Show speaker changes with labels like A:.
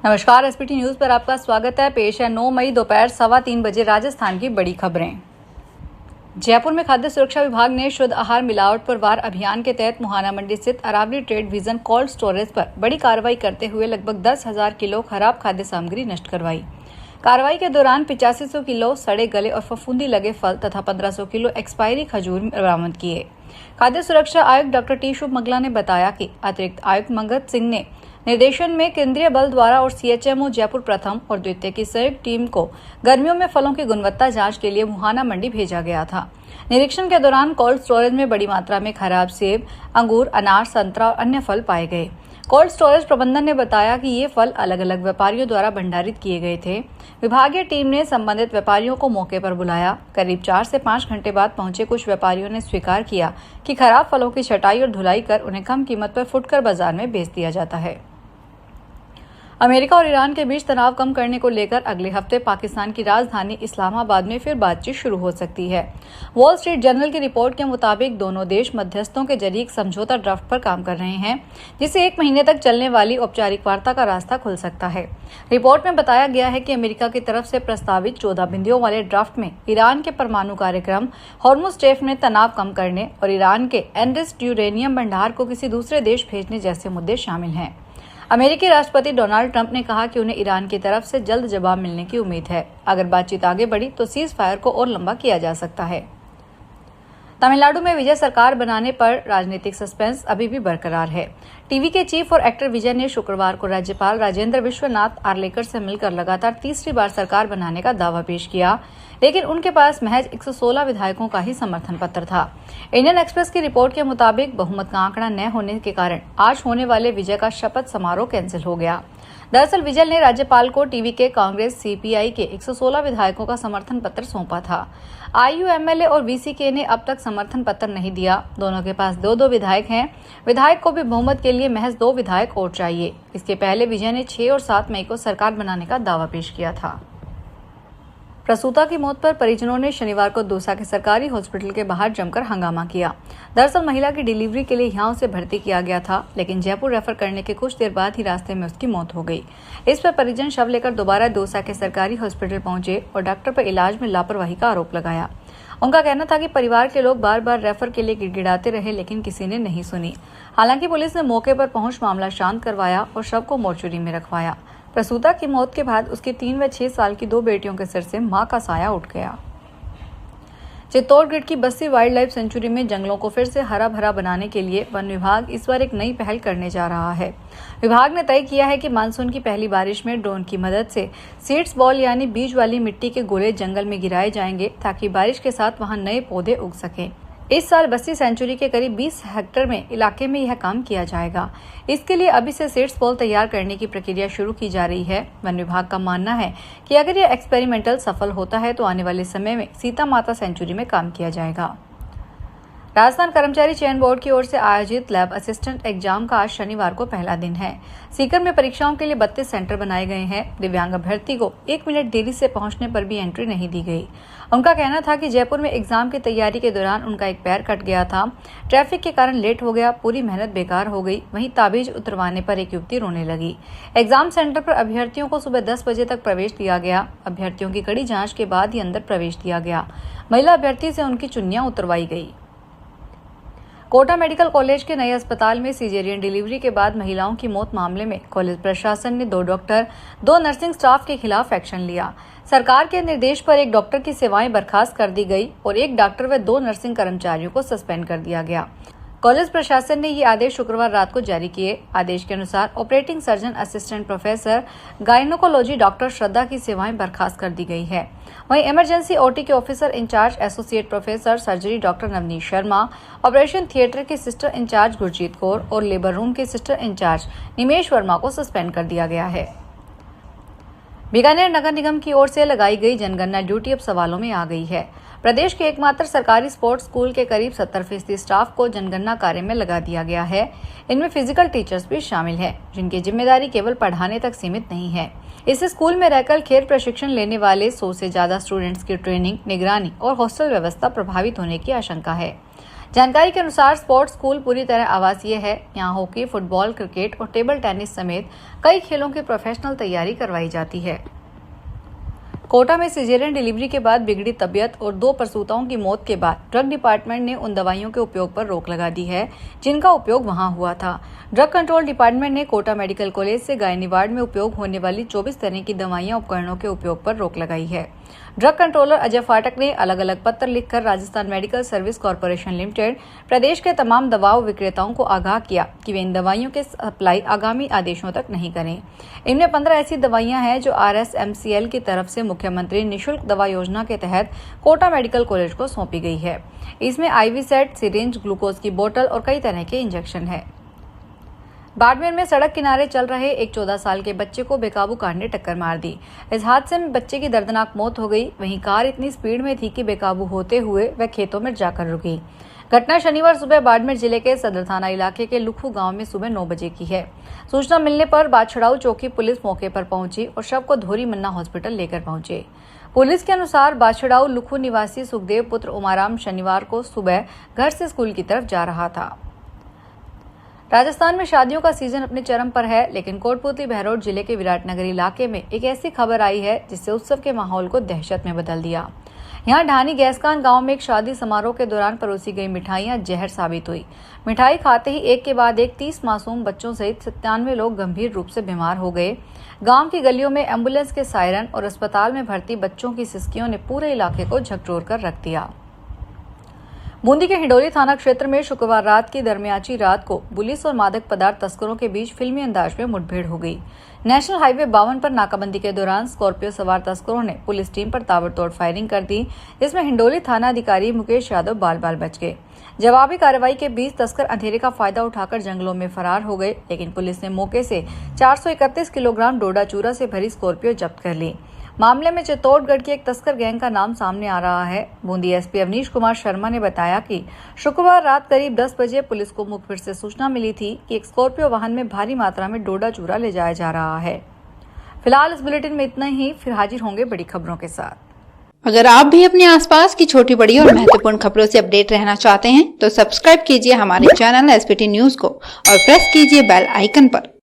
A: नमस्कार, SPT news पर आपका स्वागत है। पेश है 9 मई दोपहर 3:15 बजे राजस्थान की बड़ी खबरें। जयपुर में खाद्य सुरक्षा विभाग ने शुद्ध आहार मिलावट पर वार अभियान के तहत मुहाना मंडी स्थित Aravalli trade vision cold storage पर बड़ी कार्रवाई करते हुए लगभग 10,000 किलो खराब खाद्य सामग्री नष्ट करवाई। कार्रवाई के दौरान 8500 किलो सड़े गले और फफूंदी लगे फल तथा 1500 किलो एक्सपायरी खजूर बरामद किए। खाद्य सुरक्षा आयुक्त डॉक्टर टी शुभ मंगला ने बताया कि अतिरिक्त आयुक्त मंगत सिंह ने निर्देशन में केंद्रीय बल द्वारा और सीएचएमओ जयपुर प्रथम और द्वितीय की संयुक्त टीम को गर्मियों में फलों की गुणवत्ता जांच के लिए मुहाना मंडी भेजा गया था। निरीक्षण के दौरान कोल्ड स्टोरेज में बड़ी मात्रा में खराब सेब, अंगूर, अनार, संतरा और अन्य फल पाए गए। कोल्ड स्टोरेज प्रबंधन ने बताया कि ये फल अलग अलग व्यापारियों द्वारा भंडारित किए गए थे। विभागीय टीम ने संबंधित व्यापारियों को मौके पर बुलाया। करीब 4 से 5 घंटे बाद पहुंचे कुछ व्यापारियों ने स्वीकार किया कि खराब फलों की छटाई और धुलाई कर उन्हें कम कीमत पर फुटकर बाजार में बेच दिया जाता है। अमेरिका और ईरान के बीच तनाव कम करने को लेकर अगले हफ्ते पाकिस्तान की राजधानी इस्लामाबाद में फिर बातचीत शुरू हो सकती है। वॉल स्ट्रीट जर्नल की रिपोर्ट के मुताबिक दोनों देश मध्यस्थों के जरिए एक समझौता ड्राफ्ट पर काम कर रहे हैं, जिससे 1 महीने तक चलने वाली औपचारिक वार्ता का रास्ता खुल सकता है। रिपोर्ट में बताया गया है कि अमेरिका की तरफ से प्रस्तावित 14 बिंदुओं वाले ड्राफ्ट में ईरान के परमाणु कार्यक्रम, हॉर्मुज स्ट्रेट में तनाव कम करने और ईरान के एनरिच्ड यूरेनियम भंडार को किसी दूसरे देश भेजने जैसे मुद्दे शामिल हैं। अमेरिकी राष्ट्रपति डोनाल्ड ट्रंप ने कहा कि उन्हें ईरान की तरफ से जल्द जवाब मिलने की उम्मीद है। अगर बातचीत आगे बढ़ी तो सीज फायर को और लंबा किया जा सकता है। तमिलनाडु में विजय सरकार बनाने पर राजनीतिक सस्पेंस अभी भी बरकरार है। टीवी के चीफ और एक्टर विजय ने शुक्रवार को राज्यपाल राजेंद्र विश्वनाथ आर्लेकर से मिलकर लगातार तीसरी बार सरकार बनाने का दावा पेश किया, लेकिन उनके पास महज 116 विधायकों का ही समर्थन पत्र था। इंडियन एक्सप्रेस की रिपोर्ट के मुताबिक बहुमत का आंकड़ा न होने के कारण आज होने वाले विजय का शपथ समारोह कैंसिल हो गया। दरअसल विजय ने राज्यपाल को टीवी के कांग्रेस सीपीआई के 116 विधायकों का समर्थन पत्र सौंपा था। आईयूएमएलए और वीसीके ने अब तक समर्थन पत्र नहीं दिया। दोनों के पास 2-2 विधायक हैं। विधायक को भी बहुमत के लिए महज 2 विधायक और चाहिए। इसके पहले विजय ने 6 और 7 मई को सरकार बनाने का दावा पेश किया था। प्रसूता की मौत पर परिजनों ने शनिवार को दौसा के सरकारी हॉस्पिटल के बाहर जमकर हंगामा किया। दरअसल महिला की डिलीवरी के लिए यहां उसे भर्ती किया गया था, लेकिन जयपुर रेफर करने के कुछ देर बाद ही रास्ते में उसकी मौत हो गई। इस पर परिजन शव लेकर दोबारा दौसा के सरकारी हॉस्पिटल पहुंचे और डॉक्टर पर इलाज में लापरवाही का आरोप लगाया। उनका कहना था कि परिवार के लोग बार बार रेफर के लिए गिड़गिड़ाते रहे, लेकिन किसी ने नहीं सुनी। हालांकि पुलिस ने मौके पर पहुंच मामला शांत करवाया और शव को मोर्चरी में रखवाया। प्रसूता की मौत के बाद उसकी 3 व 6 साल की 2 बेटियों के सिर से मां का साया उठ गया। चित्तौड़गढ़ की बस्सी वाइल्ड लाइफ सेंचुरी में जंगलों को फिर से हरा भरा बनाने के लिए वन विभाग इस बार एक नई पहल करने जा रहा है। विभाग ने तय किया है कि मानसून की पहली बारिश में ड्रोन की मदद से सीड्स बॉल यानी बीज वाली मिट्टी के गोले जंगल में गिराए जाएंगे, ताकि बारिश के साथ वहां नए पौधे उग सकें। इस साल बस्सी सेंचुरी के करीब 20 हेक्टेयर में इलाके में यह काम किया जाएगा। इसके लिए अभी से सीड्स बॉल तैयार करने की प्रक्रिया शुरू की जा रही है। वन विभाग का मानना है कि अगर यह एक्सपेरिमेंटल सफल होता है तो आने वाले समय में सीता माता सेंचुरी में काम किया जाएगा। राजस्थान कर्मचारी चयन बोर्ड की ओर से आयोजित लैब असिस्टेंट एग्जाम का आज शनिवार को पहला दिन है। सीकर में परीक्षाओं के लिए 32 सेंटर बनाए गए हैं। दिव्यांग अभ्यर्थी को 1 मिनट देरी से पहुंचने पर भी एंट्री नहीं दी गई। उनका कहना था कि जयपुर में एग्जाम की तैयारी के दौरान उनका एक पैर कट गया था, ट्रैफिक के कारण लेट हो गया, पूरी मेहनत बेकार हो गई। वहीं ताबीज उतरवाने पर एक युवती रोने लगी। एग्जाम सेंटर पर अभ्यर्थियों को सुबह 10 बजे तक प्रवेश दिया गया। अभ्यर्थियों की कड़ी जाँच के बाद ही अंदर प्रवेश दिया गया। महिला अभ्यर्थी से उनकी चुन्नियां उतरवाई गई। कोटा मेडिकल कॉलेज के नए अस्पताल में सीजेरियन डिलीवरी के बाद महिलाओं की मौत मामले में कॉलेज प्रशासन ने 2 डॉक्टर, 2 नर्सिंग स्टाफ के खिलाफ एक्शन लिया। सरकार के निर्देश पर एक डॉक्टर की सेवाएं बर्खास्त कर दी गई और एक डॉक्टर व 2 नर्सिंग कर्मचारियों को सस्पेंड कर दिया गया। कॉलेज प्रशासन ने ये आदेश शुक्रवार रात को जारी किए। आदेश के अनुसार operating surgeon assistant professor gynaecology doctor Shraddha की सेवाएं बर्खास्त कर दी गई है। वहीं इमरजेंसी ओटी के officer incharge associate professor surgery doctor Navneet Sharma, operation theatre के सिस्टर इंचार्ज गुरजीत कौर और लेबर रूम के सिस्टर इंचार्ज निमेश वर्मा को सस्पेंड कर दिया गया है। बीकानेर नगर निगम की ओर से लगाई गई जनगणना ड्यूटी अब सवालों में आ गई है। प्रदेश के एकमात्र सरकारी स्पोर्ट्स स्कूल के करीब 70% स्टाफ को जनगणना कार्य में लगा दिया गया है। इनमें फिजिकल टीचर्स भी शामिल हैं, जिनकी जिम्मेदारी केवल पढ़ाने तक सीमित नहीं है। इस स्कूल में रहकर खेल प्रशिक्षण लेने वाले 100 से ज्यादा स्टूडेंट्स की ट्रेनिंग, निगरानी और हॉस्टल व्यवस्था प्रभावित होने की आशंका है। जानकारी के अनुसार स्पोर्ट्स स्कूल पूरी तरह आवासीय है। यहाँ हॉकी, फुटबॉल, क्रिकेट और टेबल टेनिस समेत कई खेलों की प्रोफेशनल तैयारी करवाई जाती है। कोटा में सिजेरियन डिलीवरी के बाद बिगड़ी तबीयत और 2 प्रसूताओं की मौत के बाद ड्रग डिपार्टमेंट ने उन दवाइयों के उपयोग पर रोक लगा दी है जिनका उपयोग वहां हुआ था। ड्रग कंट्रोल डिपार्टमेंट ने कोटा मेडिकल कॉलेज से गायनी वार्ड में उपयोग होने वाली 24 तरह की दवाइयां उपकरणों के उपयोग पर रोक लगाई है। ड्रग कंट्रोलर अजय फाटक ने अलग अलग पत्र लिखकर Rajasthan medical service corporation limited प्रदेश के तमाम दवा विक्रेताओं को आगाह किया कि वे इन दवाइयों के सप्लाई आगामी आदेशों तक नहीं करें। इनमें 15 ऐसी दवाइयां हैं जो RSMCL की तरफ से मुख्यमंत्री निःशुल्क दवा योजना के तहत कोटा मेडिकल कॉलेज को सौंपी गई है। इसमें IV सेट, सिरिंज, ग्लूकोज की बोतल और कई तरह के इंजेक्शन है। बाड़मेर में सड़क किनारे चल रहे एक 14 साल के बच्चे को बेकाबू कार ने टक्कर मार दी। इस हादसे में बच्चे की दर्दनाक मौत हो गई। वहीं कार इतनी स्पीड में थी कि बेकाबू होते हुए वह खेतों में जाकर रुकी। घटना शनिवार सुबह बाड़मेर जिले के सदर थाना इलाके के लुखू गांव में सुबह 9 बजे की है। सूचना मिलने पर बाछड़ाऊ चौकी पुलिस मौके पर पहुंची और शव को धोरी मन्ना हॉस्पिटल लेकर पहुंचे। पुलिस के अनुसार बाछड़ाऊ लुखू निवासी सुखदेव पुत्र उमाराम शनिवार को सुबह घर से स्कूल की तरफ जा रहा था। राजस्थान में शादियों का सीजन अपने चरम पर है, लेकिन कोटपुतली बहरोड जिले के विराटनगर इलाके में एक ऐसी खबर आई है जिससे उत्सव के माहौल को दहशत में बदल दिया। यहाँ ढानी गैसकान गांव में एक शादी समारोह के दौरान परोसी गई मिठाइयां जहर साबित हुई। मिठाई खाते ही एक के बाद एक 30 मासूम बच्चों सहित 97 लोग गंभीर रूप से बीमार हो गए। गांव की गलियों में एम्बुलेंस के सायरन और अस्पताल में भर्ती बच्चों की सिसकियों ने पूरे इलाके को झकझोर कर रख दिया। बूंदी के हिंडोली थाना क्षेत्र में शुक्रवार रात की दरमियाची रात को पुलिस और मादक पदार्थ तस्करों के बीच फिल्मी अंदाज में मुठभेड़ हो गई। नेशनल हाईवे 52 पर नाकाबंदी के दौरान स्कॉर्पियो सवार तस्करों ने पुलिस टीम पर ताबड़तोड़ फायरिंग कर दी, जिसमें हिंडोली थाना अधिकारी मुकेश यादव बाल बाल बच गए। जवाबी कार्रवाई के बीच तस्कर अंधेरे का फायदा उठाकर जंगलों में फरार हो गए, लेकिन पुलिस ने मौके से 431 किलोग्राम डोडा चूरा से भरी स्कॉर्पियो जब्त कर ली। मामले में चित्तौड़गढ़ की एक तस्कर गैंग का नाम सामने आ रहा है। बूंदी SP अवनीश कुमार शर्मा ने बताया कि शुक्रवार रात करीब 10 बजे पुलिस को मुखबिर से सूचना मिली थी कि एक स्कॉर्पियो वाहन में भारी मात्रा में डोडा चूरा ले जाया जा रहा है। फिलहाल इस बुलेटिन में इतना ही। फिर हाजिर होंगे बड़ी खबरों के साथ।
B: अगर आप भी अपने आसपास की छोटी बड़ी और महत्वपूर्ण खबरों से अपडेट रहना चाहते हैं तो सब्सक्राइब कीजिए हमारे चैनल SPT न्यूज को और प्रेस कीजिए बेल आइकन पर।